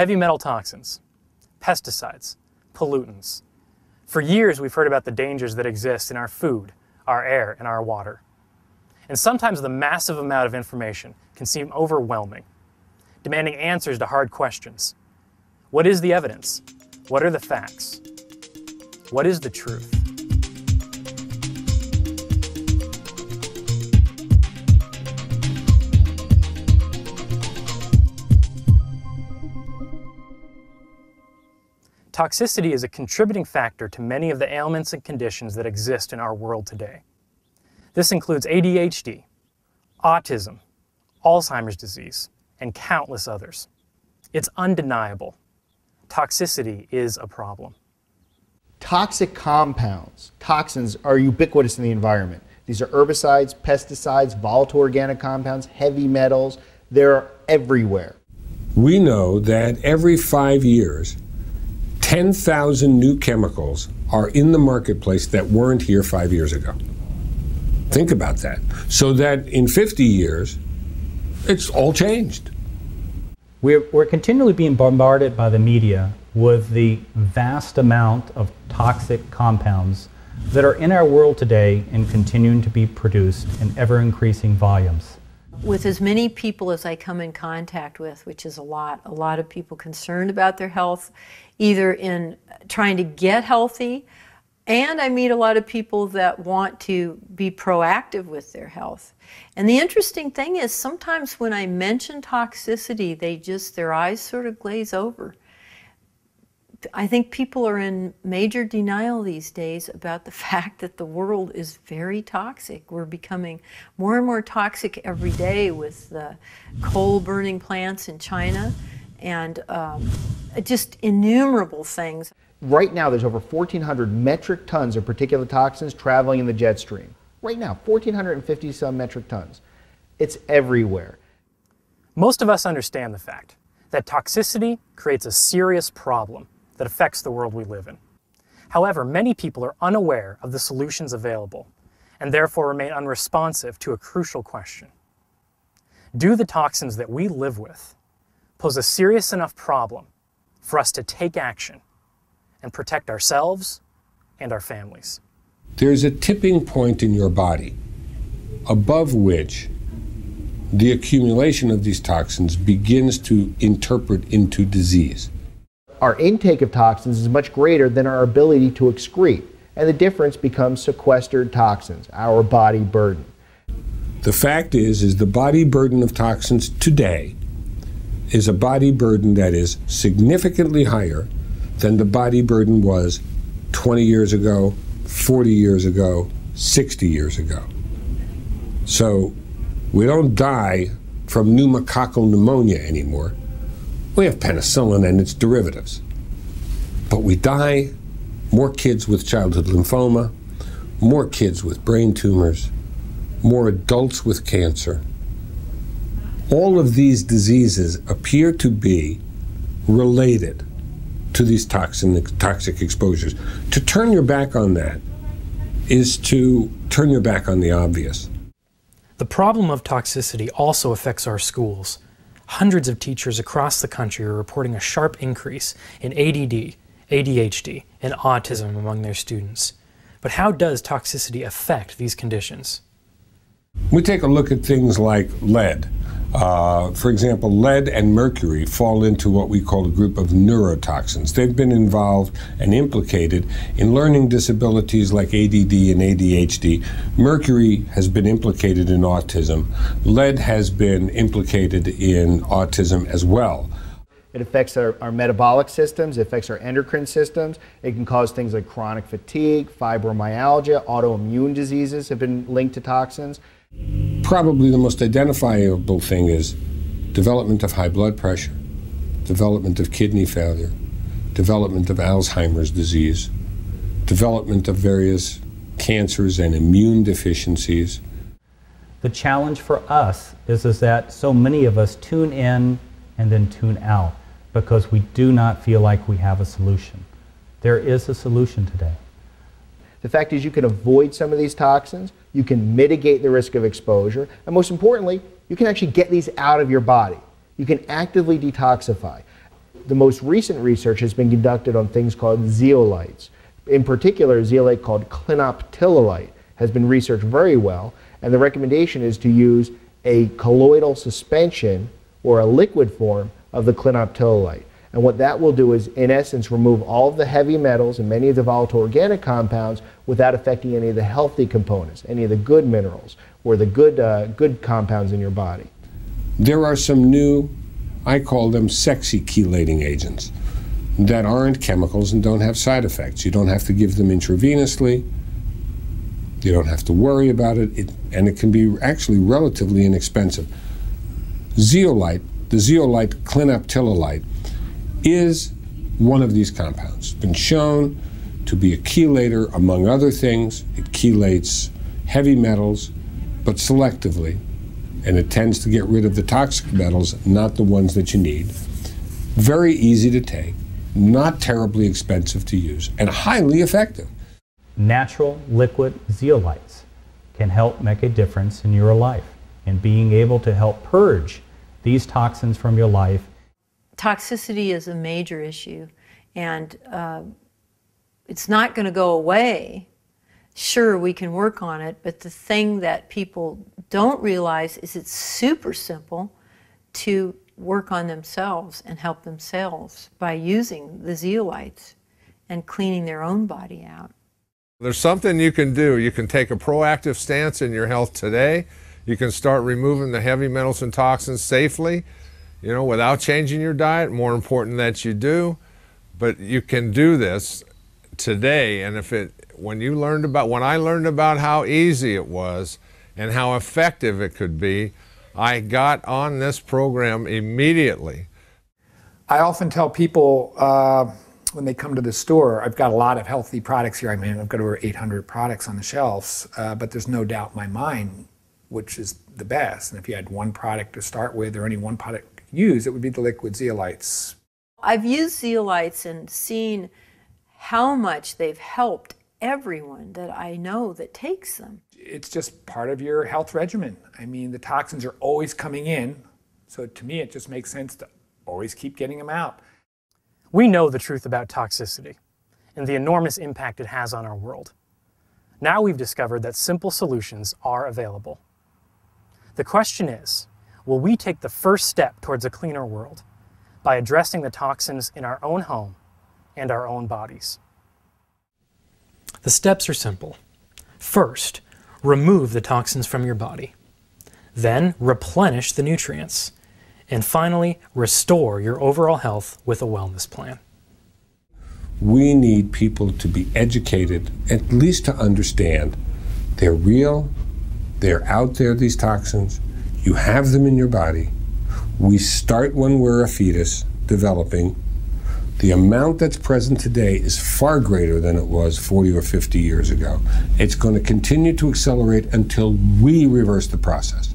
Heavy metal toxins, pesticides, pollutants. For years, we've heard about the dangers that exist in our food, our air, and our water. And sometimes the massive amount of information can seem overwhelming, demanding answers to hard questions. What is the evidence? What are the facts? What is the truth? Toxicity is a contributing factor to many of the ailments and conditions that exist in our world today. This includes ADHD, autism, Alzheimer's disease, and countless others. It's undeniable. Toxicity is a problem. Toxic compounds, toxins, are ubiquitous in the environment. These are herbicides, pesticides, volatile organic compounds, heavy metals. They're everywhere. We know that every 5 years, 10,000 new chemicals are in the marketplace that weren't here 5 years ago. Think about that. So that in 50 years, it's all changed. We're continually being bombarded by the media with the vast amount of toxic compounds that are in our world today and continuing to be produced in ever-increasing volumes. With as many people as I come in contact with, which is a lot of people concerned about their health, either in trying to get healthy, and I meet a lot of people that want to be proactive with their health. And the interesting thing is sometimes when I mention toxicity, their eyes sort of glaze over. I think people are in major denial these days about the fact that the world is very toxic. We're becoming more and more toxic every day with the coal-burning plants in China and just innumerable things. Right now, there's over 1,400 metric tons of particulate toxins traveling in the jet stream. Right now, 1,450 some metric tons. It's everywhere. Most of us understand the fact that toxicity creates a serious problem that affects the world we live in. However, many people are unaware of the solutions available and therefore remain unresponsive to a crucial question. Do the toxins that we live with pose a serious enough problem for us to take action and protect ourselves and our families? There's a tipping point in your body above which the accumulation of these toxins begins to interpret into disease. Our intake of toxins is much greater than our ability to excrete, and the difference becomes sequestered toxins, our body burden. The fact is the body burden of toxins today is a body burden that is significantly higher than the body burden was 20 years ago, 40 years ago, 60 years ago. So we don't die from pneumococcal pneumonia anymore. We have penicillin and its derivatives. But we die, more kids with childhood lymphoma, more kids with brain tumors, more adults with cancer. All of these diseases appear to be related to these toxic exposures. To turn your back on that is to turn your back on the obvious. The problem of toxicity also affects our schools. Hundreds of teachers across the country are reporting a sharp increase in ADD, ADHD, and autism among their students. But how does toxicity affect these conditions? We take a look at things like lead. For example, lead and mercury fall into what we call a group of neurotoxins. They've been involved and implicated in learning disabilities like ADD and ADHD. Mercury has been implicated in autism. Lead has been implicated in autism as well. It affects our metabolic systems, it affects our endocrine systems. It can cause things like chronic fatigue, fibromyalgia, autoimmune diseases have been linked to toxins. Probably the most identifiable thing is development of high blood pressure, development of kidney failure, development of Alzheimer's disease, development of various cancers and immune deficiencies. The challenge for us is that so many of us tune in and then tune out because we do not feel like we have a solution. There is a solution today. The fact is you can avoid some of these toxins, you can mitigate the risk of exposure, and most importantly, you can actually get these out of your body. You can actively detoxify. the most recent research has been conducted on things called zeolites. In particular, a zeolite called clinoptilolite has been researched very well, and the recommendation is to use a colloidal suspension or a liquid form of the clinoptilolite. And what that will do is, in essence, remove all of the heavy metals and many of the volatile organic compounds without affecting any of the healthy components, any of the good minerals, or the good compounds in your body. There are some new, I call them sexy chelating agents, that aren't chemicals and don't have side effects. You don't have to give them intravenously. You don't have to worry about it, and it can be actually relatively inexpensive. Zeolite, the zeolite clinoptilolite, is one of these compounds. It's been shown to be a chelator, among other things. It chelates heavy metals, but selectively, and it tends to get rid of the toxic metals, not the ones that you need. Very easy to take, not terribly expensive to use, and highly effective. Natural liquid zeolites can help make a difference in your life in being able to help purge these toxins from your life. Toxicity is a major issue, and it's not going to go away. Sure, we can work on it, but the thing that people don't realize is it's super simple to work on themselves and help themselves by using the zeolites and cleaning their own body out. There's something you can do. You can take a proactive stance in your health today. You can start removing the heavy metals and toxins safely, you know, without changing your diet. More important that you do, but you can do this today. And when I learned about how easy it was and how effective it could be, I got on this program immediately. I often tell people when they come to the store, I've got a lot of healthy products here. I mean, I've got over 800 products on the shelves, but there's no doubt in my mind which is the best. And if you had one product to start with or only one product to use, it would be the liquid zeolites. I've used zeolites and seen how much they've helped everyone that I know that takes them. It's just part of your health regimen. I mean, the toxins are always coming in, so to me it just makes sense to always keep getting them out. We know the truth about toxicity and the enormous impact it has on our world. Now we've discovered that simple solutions are available. The question is, will we take the first step towards a cleaner world by addressing the toxins in our own home and our own bodies? The steps are simple. First, remove the toxins from your body. Then, replenish the nutrients. And finally, restore your overall health with a wellness plan. We need people to be educated, at least to understand they're real, they're out there, these toxins, you have them in your body. We start when we're a fetus, developing. The amount that's present today is far greater than it was 40 or 50 years ago. It's going to continue to accelerate until we reverse the process.